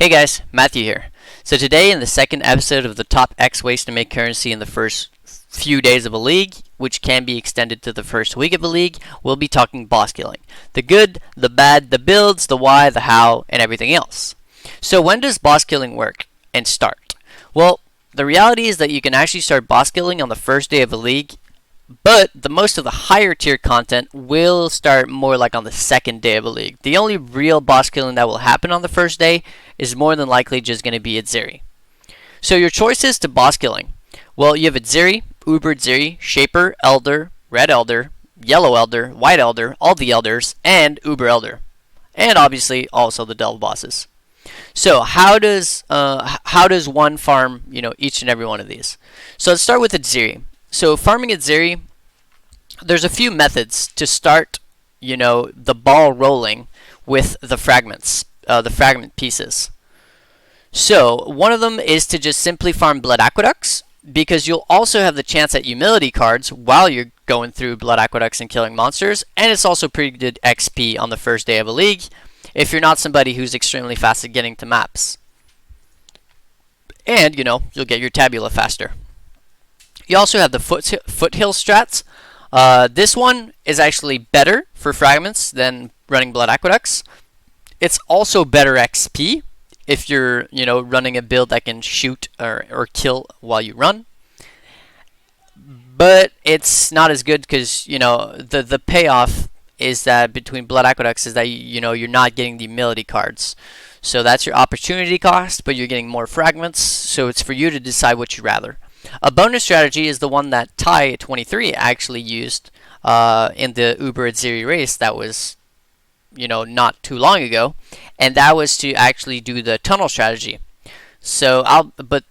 Hey guys, Matthew here. So today in the second episode of the top X ways to make currency in the first few days of a league, which can be extended to the first week of a league, we'll be talking boss killing. The good, the bad, the builds, the why, the how, and everything else. So when does boss killing work and start? Well, the reality is that you can actually start boss killing on the first day of a league, but the most of the higher tier content will start more like on the second day of a league. The only real boss killing that will happen on the first day is more than likely just going to be Adziri. So your choices to boss killing. Well, you have Adziri, Uber Adziri, Shaper, Elder, Red Elder, Yellow Elder, White Elder, all the Elders, and Uber Elder. And obviously also the Delve bosses. So how does one farm, each and every one of these? So let's start with Adziri. So farming Adziri, there's a few methods to start, the ball rolling with the fragments, the fragment pieces. So one of them is to just simply farm blood aqueducts, because you'll also have the chance at humility cards while you're going through blood aqueducts and killing monsters, and it's also pretty good XP on the first day of a league if you're not somebody who's extremely fast at getting to maps. And, you'll get your tabula faster. You also have the foothill strats. This one is actually better for fragments than running blood aqueducts. It's also better XP if you're running a build that can shoot or kill while you run. But it's not as good because the payoff is that between blood aqueducts is that you're not getting the humility cards. So that's your opportunity cost, but you're getting more fragments. So it's for you to decide what you'd rather. A bonus strategy is the one that Ty23 actually used in the Uber Adziri race that was, not too long ago, and that was to actually do the tunnel strategy. So but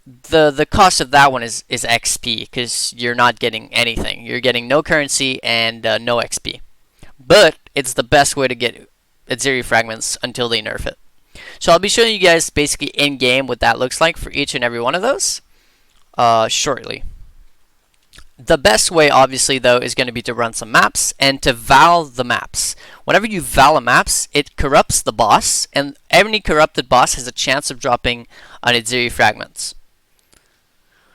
the cost of that one is XP because you're not getting anything. You're getting no currency and no XP. But it's the best way to get Adziri fragments until they nerf it. So I'll be showing you guys basically in game what that looks like for each and every one of those. Shortly. The best way, obviously, though, is going to be to run some maps and to val the maps. Whenever you val a maps, it corrupts the boss, and any corrupted boss has a chance of dropping an Adziri fragments.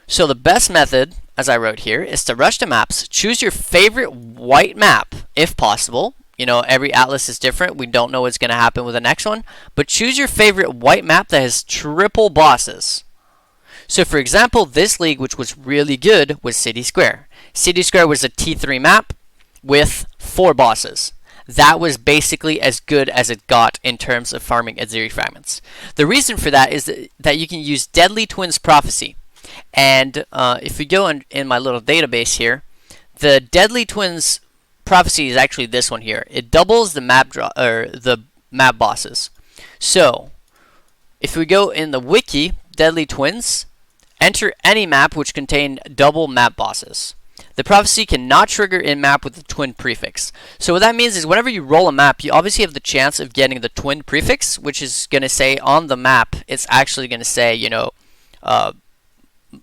So the best method, as I wrote here, is to rush to maps, choose your favorite white map, if possible. Every atlas is different. We don't know what's going to happen with the next one, but choose your favorite white map that has triple bosses. So for example, this league, which was really good, was City Square. City Square was a T3 map with 4 bosses. That was basically as good as it got in terms of farming Adziri fragments. The reason for that is that you can use Deadly Twins Prophecy. And if we go in my little database here, the Deadly Twins Prophecy is actually this one here. It doubles the map bosses. So if we go in the wiki, Deadly Twins, enter any map which contain double map bosses. The prophecy cannot trigger in map with the twin prefix. So what that means is whenever you roll a map, you obviously have the chance of getting the twin prefix, which is going to say on the map, it's actually going to say,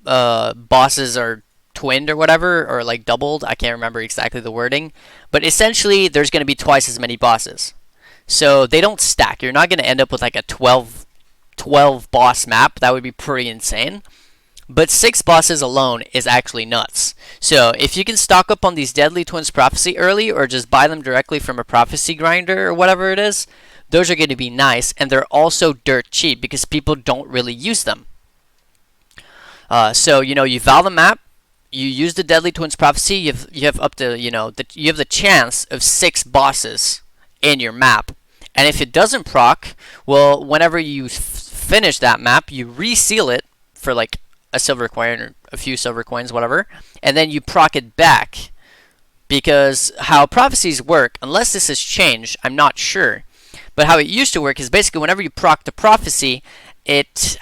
bosses are twinned or whatever, or like doubled. I can't remember exactly the wording. But essentially, there's going to be twice as many bosses. So they don't stack. You're not going to end up with like a 12 boss map. That would be pretty insane. But 6 bosses alone is actually nuts. So if you can stock up on these Deadly Twins Prophecy early, or just buy them directly from a prophecy grinder or whatever it is, those are going to be nice, and they're also dirt cheap because people don't really use them. So you val the map, you use the Deadly Twins Prophecy, you have up to you have the chance of 6 bosses in your map, and if it doesn't proc, well, whenever you finish that map, you reseal it for like a silver coin or a few silver coins, whatever, and then you proc it back. Because how prophecies work, unless this has changed, I'm not sure, but how it used to work is basically whenever you proc the prophecy, it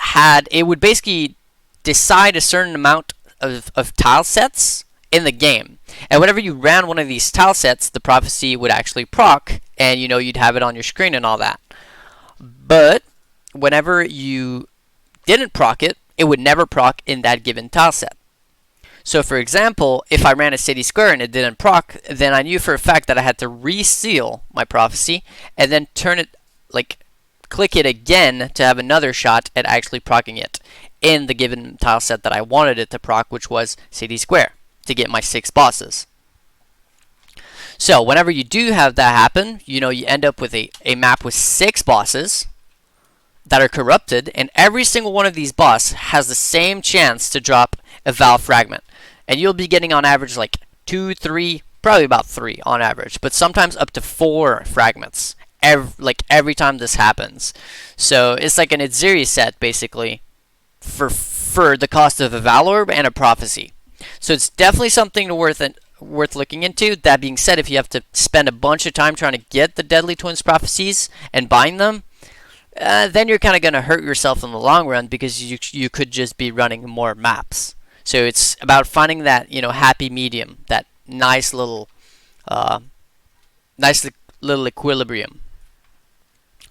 would basically decide a certain amount of tile sets in the game, and whenever you ran one of these tile sets, the prophecy would actually proc, and you'd have it on your screen and all that. But whenever you didn't proc it, it would never proc in that given tile set. So for example, if I ran a City Square and it didn't proc, then I knew for a fact that I had to reseal my prophecy and then turn it, like click it again to have another shot at actually proccing it in the given tile set that I wanted it to proc, which was city square, to get my 6 bosses. So whenever you do have that happen, you end up with a map with 6 bosses that are corrupted, and every single one of these bosses has the same chance to drop a Val Fragment. And you'll be getting on average like 2, 3, probably about 3 on average, but sometimes up to 4 fragments every time this happens. So it's like an Exile set basically for the cost of a Val Orb and a Prophecy. So it's definitely something worth looking into. That being said, if you have to spend a bunch of time trying to get the Deadly Twins prophecies and bind them, then you're kind of going to hurt yourself in the long run, because you could just be running more maps. So it's about finding that happy medium, that nice little equilibrium.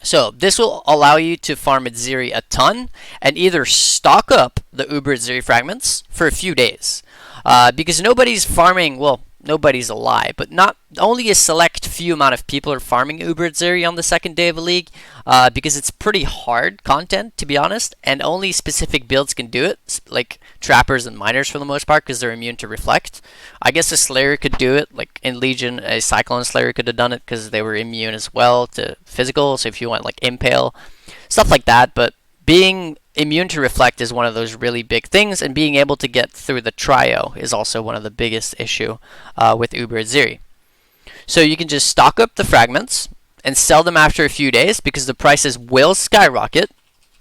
So this will allow you to farm Exile a ton and either stock up the Uber Exile fragments for a few days. Because nobody's farming, well, nobody's a lie, but not only a select few amount of people are farming Uber Exile on the second day of a league, because it's pretty hard content, to be honest, and only specific builds can do it, like trappers and miners for the most part, because they're immune to reflect. I guess a Slayer could do it, like in Legion, a Cyclone Slayer could have done it because they were immune as well to physical, so if you want like Impale, stuff like that, but being immune to reflect is one of those really big things, and being able to get through the trio is also one of the biggest issue with Uber Exile. So you can just stock up the fragments and sell them after a few days, because the prices will skyrocket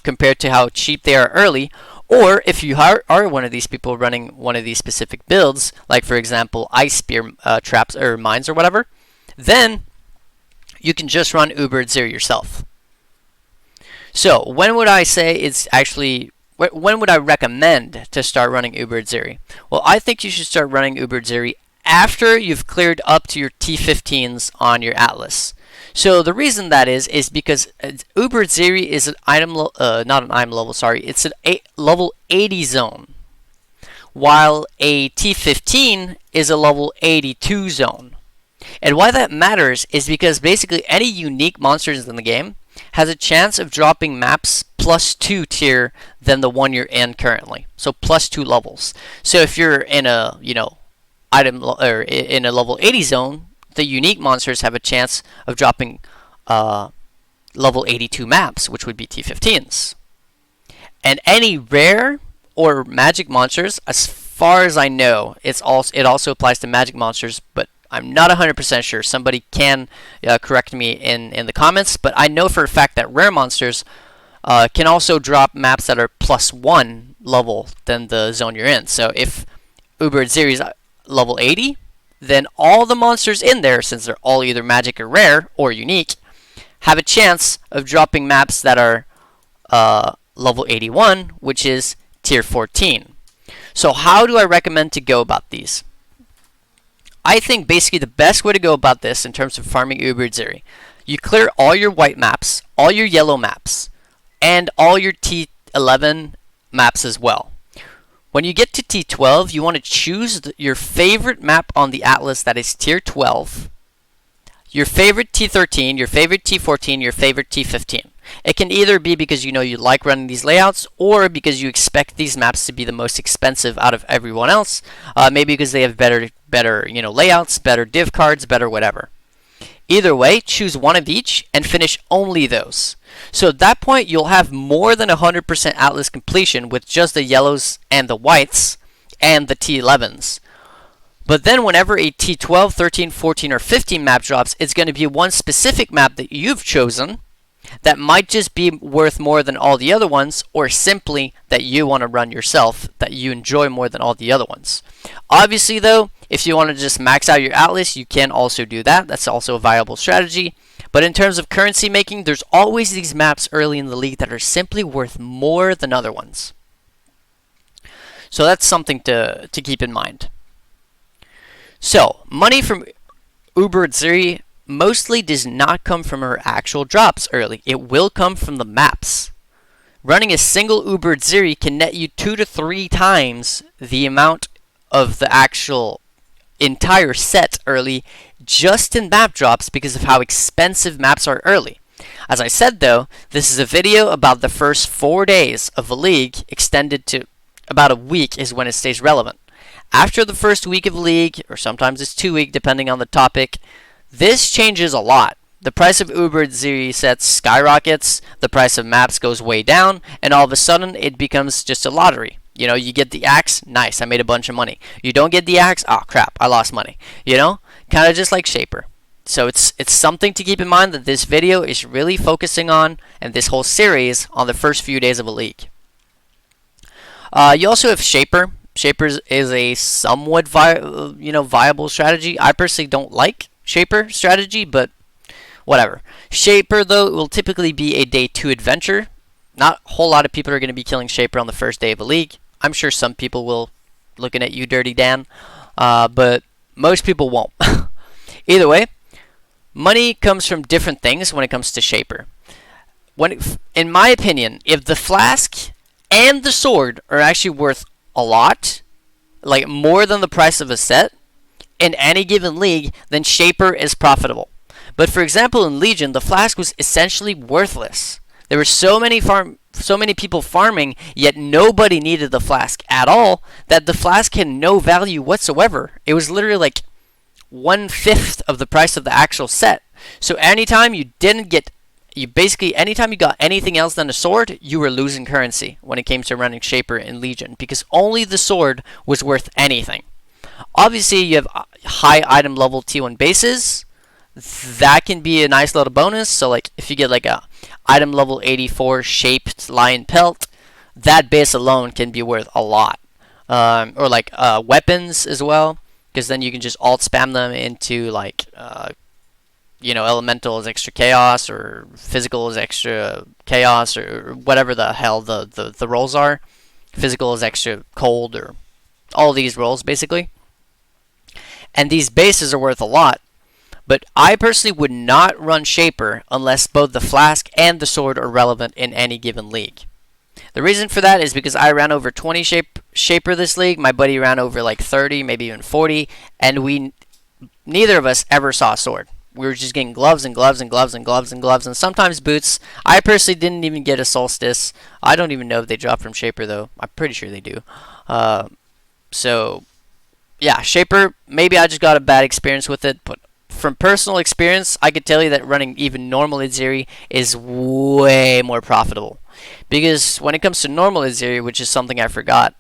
compared to how cheap they are early. Or if you are one of these people running one of these specific builds, like for example Ice Spear traps or mines or whatever, then you can just run Uber Exile yourself. So when would I say it's actually, when would I recommend to start running Uber Exile? Well, I think you should start running Uber Exile after you've cleared up to your T15s on your Atlas. So the reason that is because Uber Exile is an item, not an item level, sorry, it's a level 80 zone, while a T15 is a level 82 zone. And why that matters is because basically any unique monsters in the game has a chance of dropping maps +2 tier than the one you're in currently. So +2 levels. So if you're in a item or in a level 80 zone, the unique monsters have a chance of dropping level 82 maps, which would be T15s. And any rare or magic monsters, as far as I know, it also applies to magic monsters, but I'm not 100% sure. Somebody can correct me in the comments, but I know for a fact that rare monsters can also drop maps that are +1 level than the zone you're in. So if Uber Exile is level 80, then all the monsters in there, since they're all either magic or rare or unique, have a chance of dropping maps that are level 81, which is tier 14. So how do I recommend to go about these? I think basically the best way to go about this in terms of farming Uber Exile, you clear all your white maps, all your yellow maps, and all your T11 maps as well. When you get to T12, you want to choose your favorite map on the Atlas that is tier 12, your favorite T13, your favorite T14, your favorite T15. It can either be because you like running these layouts, or because you expect these maps to be the most expensive out of everyone else. Maybe because they have better layouts, better div cards, better whatever. Either way, choose one of each and finish only those. So at that point, you'll have more than 100% Atlas completion with just the yellows and the whites and the T11s. But then whenever a T12, 13, 14, or 15 map drops, it's going to be one specific map that you've chosen that might just be worth more than all the other ones, or simply that you want to run yourself, that you enjoy more than all the other ones. Obviously though, if you want to just max out your Atlas, you can also do that. That's also a viable strategy. But in terms of currency making, there's always these maps early in the league that are simply worth more than other ones. So that's something to keep in mind. So, money from Uber Exile mostly does not come from her actual drops early. It will come from the maps. Running a single Uber Exile can net you 2 to 3 times the amount of the actual entire set early, just in map drops, because of how expensive maps are early. As I said though, this is a video about the first 4 days of a league, extended to about a week is when it stays relevant. After the first week of a league, or sometimes it's 2 weeks depending on the topic, this changes a lot. The price of Uber Zeri sets skyrockets, the price of maps goes way down, and all of a sudden it becomes just a lottery. You know, you get the axe, nice, I made a bunch of money. You don't get the axe, oh crap, I lost money. You know, kind of just like Shaper. So it's something to keep in mind that this video is really focusing on, and this whole series, on the first few days of a league. You also have Shaper. Shaper is a somewhat viable strategy. I personally don't like Shaper strategy, but whatever. Shaper, though, will typically be a day 2 adventure. Not a whole lot of people are going to be killing Shaper on the first day of a league. I'm sure some people will, looking at you, Dirty Dan, but most people won't. Either way, money comes from different things when it comes to Shaper. In my opinion, if the flask and the sword are actually worth a lot, like more than the price of a set, in any given league, then Shaper is profitable. But for example, in Legion, the flask was essentially worthless. There were so many people farming, yet nobody needed the flask at all, that the flask had no value whatsoever. It was literally like 1/5 of the price of the actual set. So anytime you didn't get, anytime you got anything else than a sword, you were losing currency when it came to running Shaper in Legion, because only the sword was worth anything. Obviously, you have high item level T1 bases. That can be a nice little bonus. So like if you get like a item level 84 shaped lion pelt, that base alone can be worth a lot. Or like weapons as well, because then you can just alt spam them into like elemental is extra chaos, or physical is extra chaos, or whatever the hell the roles are. Physical is extra cold, or all these roles basically. And these bases are worth a lot. But I personally would not run Shaper unless both the flask and the sword are relevant in any given league. The reason for that is because I ran over 20 Shaper this league. My buddy ran over like 30, maybe even 40, and neither of us ever saw a sword. We were just getting gloves and gloves and gloves and gloves and gloves, and sometimes boots. I personally didn't even get a solstice. I don't even know if they drop from Shaper though. I'm pretty sure they do. So yeah, Shaper, maybe I just got a bad experience with it, but from personal experience, I could tell you that running even normal Zeri is way more profitable. Because when it comes to normal Zeri, which is something I forgot,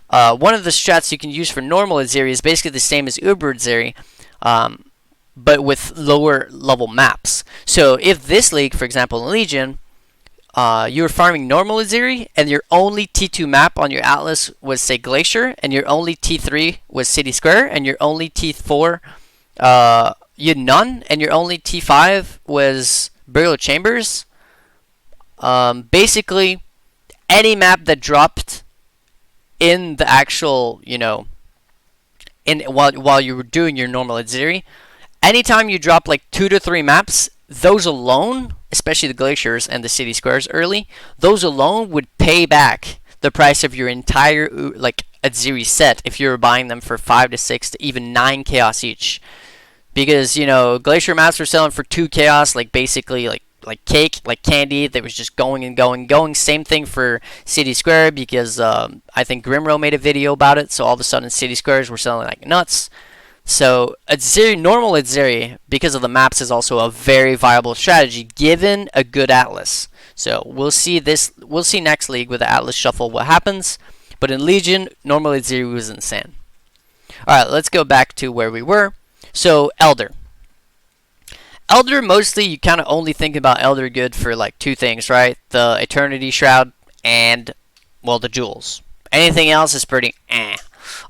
one of the strats you can use for normal Zeri is basically the same as Uber Zeri, but with lower level maps. So if this league, for example in Legion, you were farming normal Zeri, and your only T2 map on your atlas was, say, Glacier, and your only T3 was City Square, and your only T4 you had none, and your only T5 was Burial Chambers. Basically, any map that dropped in the actual, while you were doing your normal Zeri, anytime you drop like 2 to 3 maps, those alone, especially the Glaciers and the City Squares early, those alone would pay back the price of your entire Zeri set if you were buying them for 5 to 6 to even 9 chaos each. Because, Glacier maps were selling for 2 chaos, like basically like cake, like candy. That was just going and going and going. Same thing for City Square, because I think Grimro made a video about it. So all of a sudden City Squares were selling like nuts. So normal Zeri, because of the maps, is also a very viable strategy given a good atlas. So we'll see next league with the atlas shuffle what happens. But in Legion, normal Zeri was insane. Alright, let's go back to where we were. So, Elder. Elder, mostly, you kind of only think about Elder good for, like, 2 things, right? The Eternity Shroud and, well, the Jewels. Anything else is pretty eh.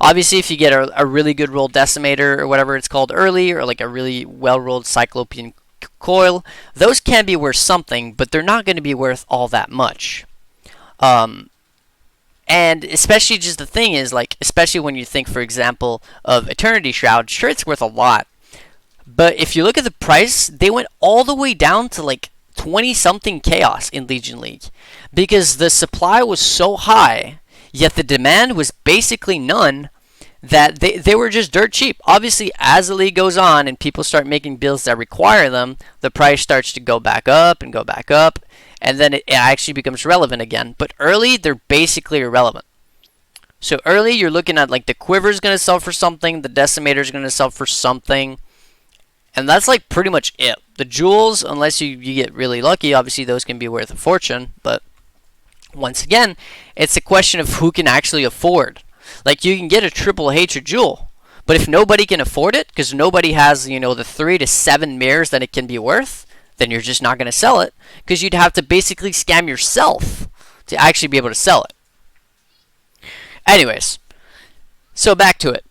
Obviously, if you get a really good rolled Decimator, or whatever it's called early, or, like, a really well-rolled Cyclopean Coil, those can be worth something, but they're not going to be worth all that much. And especially just the thing is, like, especially when you think, for example, of Eternity Shroud, sure, it's worth a lot. But if you look at the price, they went all the way down to, like, 20-something chaos in Legion League. Because the supply was so high, yet the demand was basically none, that they were just dirt cheap. Obviously, as the league goes on and people start making builds that require them, the price starts to go back up and go back up, and then it actually becomes relevant again. But early, they're basically irrelevant. So early, you're looking at like the Quiver's going to sell for something, the Decimator's going to sell for something, and that's like pretty much it. The jewels, unless you get really lucky, obviously those can be worth a fortune, but once again, it's a question of who can actually afford. Like, you can get a triple hatred jewel, but if nobody can afford it, because nobody has, the 3 to 7 mirrors that it can be worth, then you're just not going to sell it, because you'd have to basically scam yourself to actually be able to sell it. Anyways, so back to it.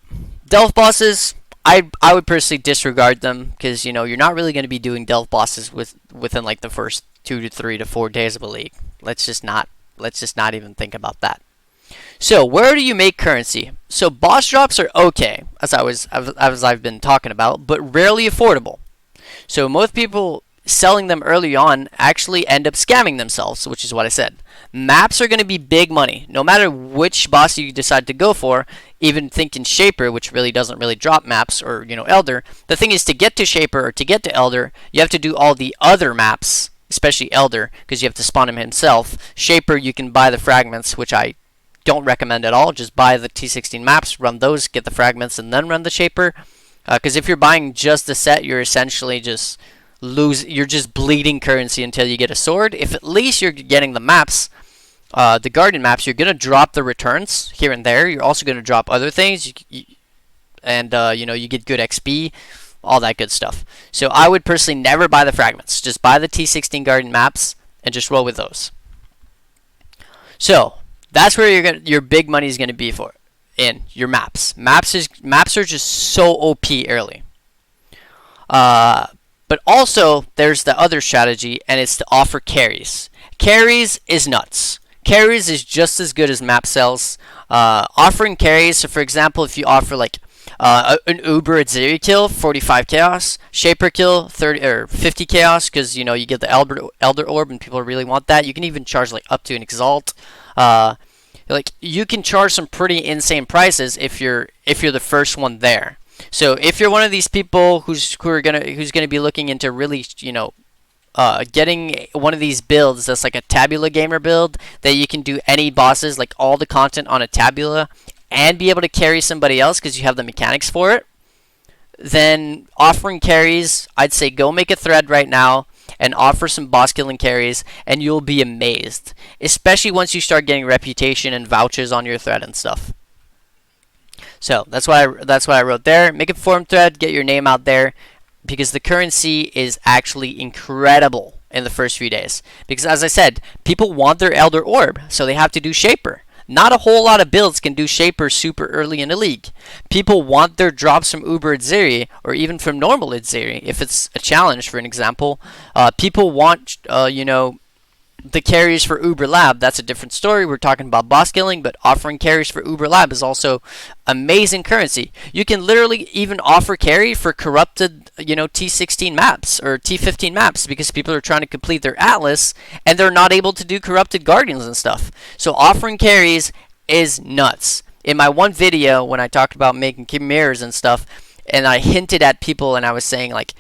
Delve bosses, I would personally disregard them, because, you're not really going to be doing delve bosses within like the first 2 to 3 to 4 days of a league. Let's just not even think about that. So where do you make currency? So boss drops are okay, as I've been talking about, but rarely affordable. So most people selling them early on actually end up scamming themselves, which is what I said. Maps are going to be big money, no matter which boss you decide to go for. Even thinking Shaper, which really doesn't really drop maps, or Elder. The thing is, to get to Shaper or to get to Elder, you have to do all the other maps, especially Elder, because you have to spawn him himself. Shaper, you can buy the fragments, which I don't recommend at all. Just buy the T16 maps, run those, get the fragments, and then run the Shaper. Because if you're buying just the set, you're essentially just you're just bleeding currency until you get a sword. If at least you're getting the maps, the Guardian maps, you're gonna drop the returns here and there. You're also gonna drop other things, and you get good XP, all that good stuff. So I would personally never buy the fragments. Just buy the T16 Guardian maps and just roll with those. So that's where your big money is gonna be in your maps. Maps are just so OP early. But also there's the other strategy, and it's to offer carries. Carries is nuts. Carries is just as good as map sells. Offering carries, so for example, if you offer like an Uber Azeri kill, 45 chaos, Shaper kill, 30 or 50 chaos, because you get the Elder Orb and people really want that. You can even charge like up to an Exalt. Like, you can charge some pretty insane prices if you're the first one there. So if you're one of these people who's gonna be looking into really getting one of these builds that's like a Tabula Gamer build, that you can do any bosses, like all the content on a Tabula, and be able to carry somebody else because you have the mechanics for it, then offering carries, I'd say go make a thread right now and offer some boss killing carries, and you'll be amazed. Especially once you start getting reputation and vouchers on your thread and stuff. So that's why I wrote there. Make a forum thread, get your name out there, because the currency is actually incredible in the first few days. Because as I said, people want their Elder Orb, so they have to do Shaper. Not a whole lot of builds can do Shaper super early in the league. People want their drops from Uber Azeri, or even from normal Azeri, if it's a challenge, for an example. People want, the carries for Uber Lab. That's a different story. We're talking about boss killing, but offering carries for Uber Lab is also amazing currency. You can literally even offer carry for corrupted, T16 maps or T15 maps, because people are trying to complete their Atlas and they're not able to do corrupted Guardians and stuff. So offering carries is nuts. In my one video, when I talked about making mirrors and stuff, and I hinted at people and I was saying, like,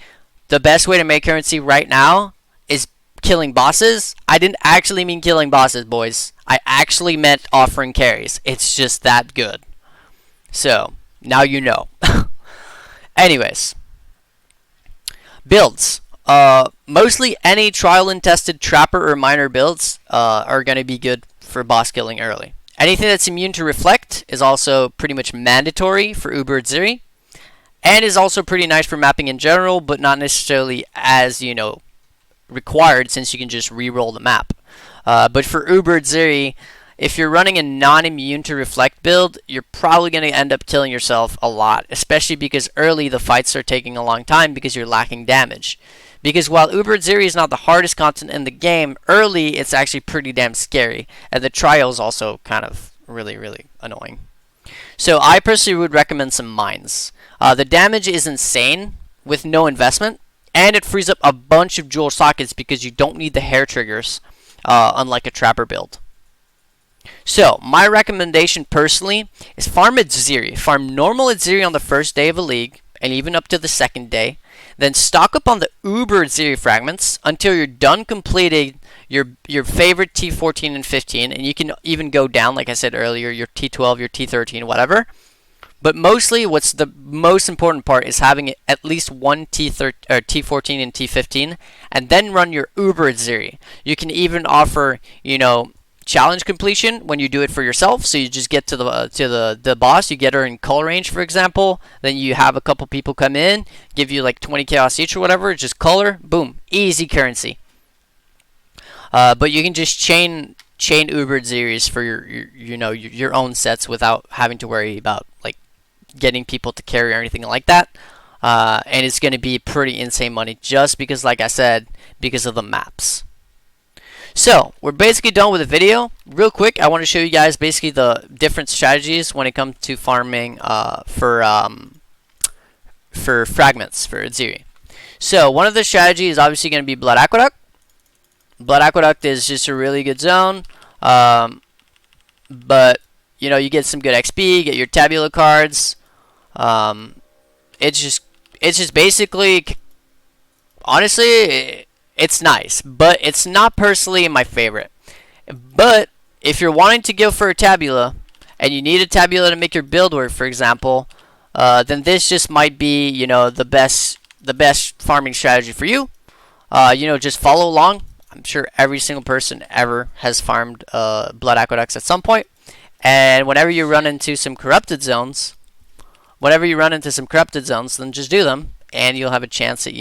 the best way to make currency right now is killing bosses. I didn't actually mean killing bosses, boys. I actually meant offering carries. It's just that good. So, now you know. Anyways. Builds. Mostly any trial and tested trapper or miner builds are going to be good for boss killing early. Anything that's immune to reflect is also pretty much mandatory for Uber Azeri, and is also pretty nice for mapping in general, but not necessarily as, required, since you can just re-roll the map. But for Uber Azeri, if you're running a non-immune to reflect build, you're probably going to end up killing yourself a lot, especially because early the fights are taking a long time because you're lacking damage. Because while Uber Azeri is not the hardest content in the game, early it's actually pretty damn scary, and the trial is also kind of really, really annoying. So I personally would recommend some mines. The damage is insane with no investment, and it frees up a bunch of jewel sockets because you don't need the hair triggers, unlike a trapper build. So my recommendation personally is farm Exile. Farm normal Exile on the first day of a league and even up to the second day. Then stock up on the Uber Exile fragments until you're done completing your favorite T14 and 15, and you can even go down, like I said earlier, your T12, your T13, whatever. But mostly, what's the most important part is having at least one T14 and T15, and then run your Uber Exile. You can even offer, challenge completion when you do it for yourself. So you just get to the boss, you get her in color range, for example. Then you have a couple people come in, give you like 20 chaos each or whatever. Just color, boom, easy currency. But you can just chain Uber series for your own sets without having to worry about like getting people to carry or anything like that. And it's going to be pretty insane money just because, like I said, because of the maps. So we're basically done with the video. Real quick, I want to show you guys basically the different strategies when it comes to farming for fragments for Exile. So one of the strategies is obviously going to be Blood Aqueduct. Blood Aqueduct is just a really good zone, but you get some good XP, get your tabula cards. It's just basically, honestly, it's nice, but it's not personally my favorite. But if you're wanting to go for a tabula and you need a tabula to make your build work, for example, then this just might be the best farming strategy for you. Just follow along. I'm sure every single person ever has farmed Blood Aqueducts at some point. And whenever you run into some corrupted zones, then just do them, and you'll have a chance at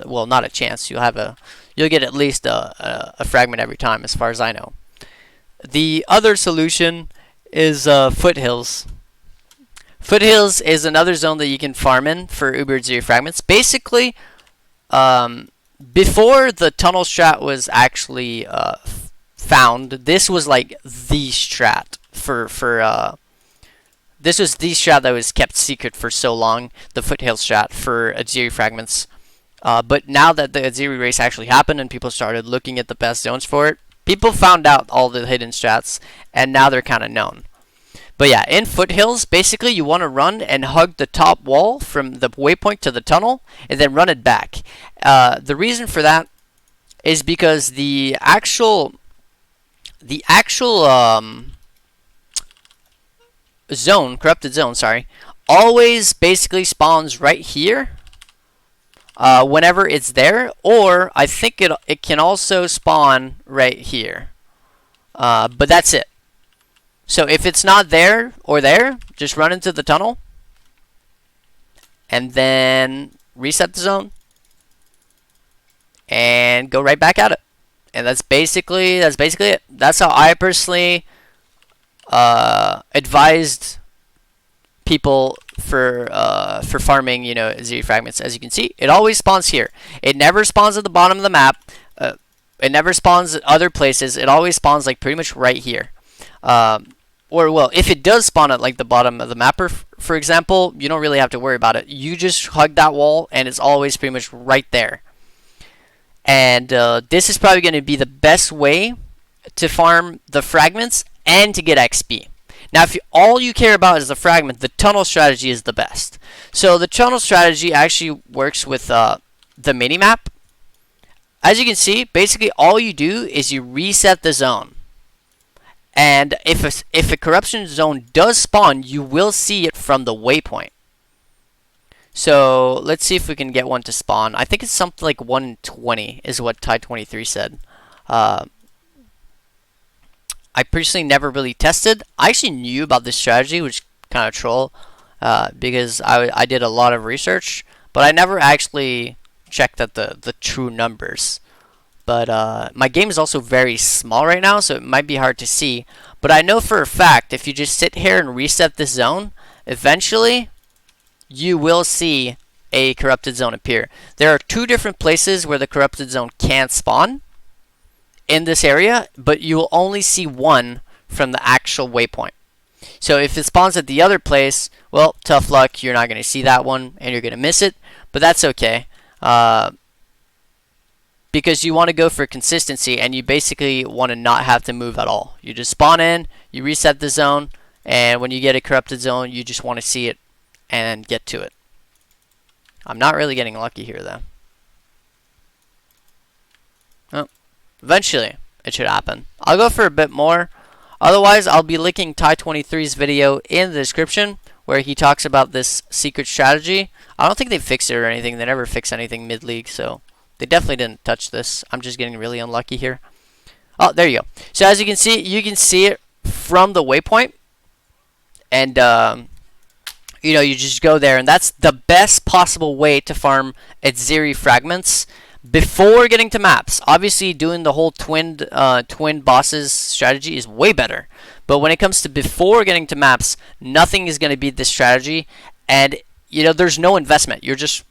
well, not a chance. You'll get at least a fragment every time, as far as I know. The other solution is Foothills. Foothills is another zone that you can farm in for Uber Exile fragments. Basically, before the tunnel strat was actually found, this was like the strat this was the strat that was kept secret for so long, the Foothill strat for Exile fragments. But now that the Exile race actually happened and people started looking at the best zones for it, people found out all the hidden strats, and now they're kind of known. But yeah, in Foothills, basically you want to run and hug the top wall from the waypoint to the tunnel, and then run it back. The reason for that is because the actual corrupted zone, always basically spawns right here whenever it's there, or I think it can also spawn right here. But that's it. So if it's not there or there, just run into the tunnel and then reset the zone and go right back at it. And that's basically it. That's how I personally advised people for farming, Exile fragments. As you can see, it always spawns here. It never spawns at the bottom of the map. It never spawns at other places. It always spawns like pretty much right here. Or well, if it does spawn at like the bottom of the map, for example, you don't really have to worry about it. You just hug that wall, and it's always pretty much right there. And this is probably going to be the best way to farm the fragments and to get XP. Now, if all you care about is the fragment, the tunnel strategy is the best. So the tunnel strategy actually works with the mini-map. As you can see, basically all you do is you reset the zone. And if a corruption zone does spawn, you will see it from the waypoint. So let's see if we can get one to spawn. I think it's something like 120 is what Ty23 said. I personally never really tested. I actually knew about this strategy, which kind of troll, because I did a lot of research, but I never actually checked out the true numbers. But my game is also very small right now, so it might be hard to see. But I know for a fact, if you just sit here and reset this zone, eventually you will see a corrupted zone appear. There are two different places where the corrupted zone can't spawn in this area, but you will only see one from the actual waypoint. So if it spawns at the other place, well, tough luck, you're not going to see that one, and you're going to miss it. But that's okay. because you want to go for consistency, and you basically want to not have to move at all. You just spawn in, you reset the zone, and when you get a corrupted zone, you just want to see it and get to it. I'm not really getting lucky here, though. Oh, eventually, it should happen. I'll go for a bit more. Otherwise, I'll be linking Ty23's video in the description where he talks about this secret strategy. I don't think they fixed it or anything. They never fix anything mid-league, so they definitely didn't touch this. I'm just getting really unlucky here. Oh, there you go. So as you can see it from the waypoint. And, you know, you just go there. And that's the best possible way to farm Exile fragments before getting to maps. Obviously, doing the whole twin bosses strategy is way better. But when it comes to before getting to maps, nothing is going to beat this strategy. And, you know, there's no investment. You're just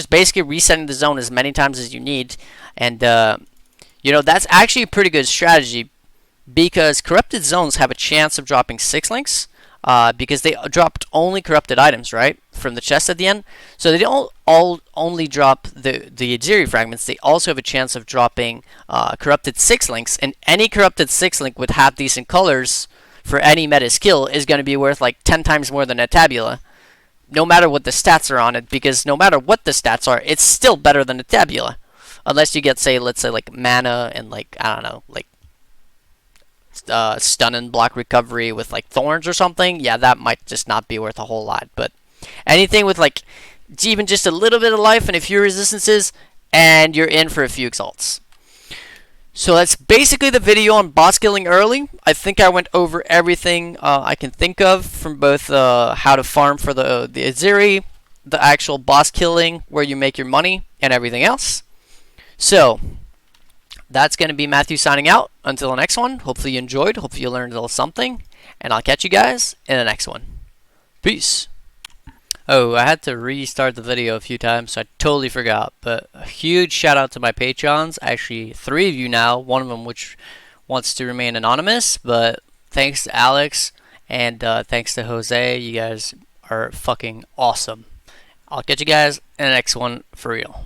basically resetting the zone as many times as you need. And, you know, that's actually a pretty good strategy because corrupted zones have a chance of dropping 6 links because they dropped only corrupted items, right, from the chest at the end. So they don't only drop the Exile fragments. They also have a chance of dropping corrupted 6 links. And any corrupted 6 link with half decent colors for any meta skill is going to be worth like 10 times more than a tabula. No matter what the stats are on it, because no matter what the stats are, it's still better than a tabula. Unless you get, let's say, like mana and like, I don't know, like stun and block recovery with like thorns or something. Yeah, that might just not be worth a whole lot. But anything with like even just a little bit of life and a few resistances, and you're in for a few exalts. So that's basically the video on boss killing early. I think I went over everything I can think of from both how to farm for the Exile, the actual boss killing, where you make your money, and everything else. So that's going to be Matthew signing out. Until the next one, hopefully you enjoyed, hopefully you learned a little something, and I'll catch you guys in the next one. Peace. Oh, I had to restart the video a few times, so I totally forgot. But a huge shout out to my Patreons. Actually, 3 of you now. One of them which wants to remain anonymous. But thanks to Alex and thanks to Jose. You guys are fucking awesome. I'll catch you guys in the next one for real.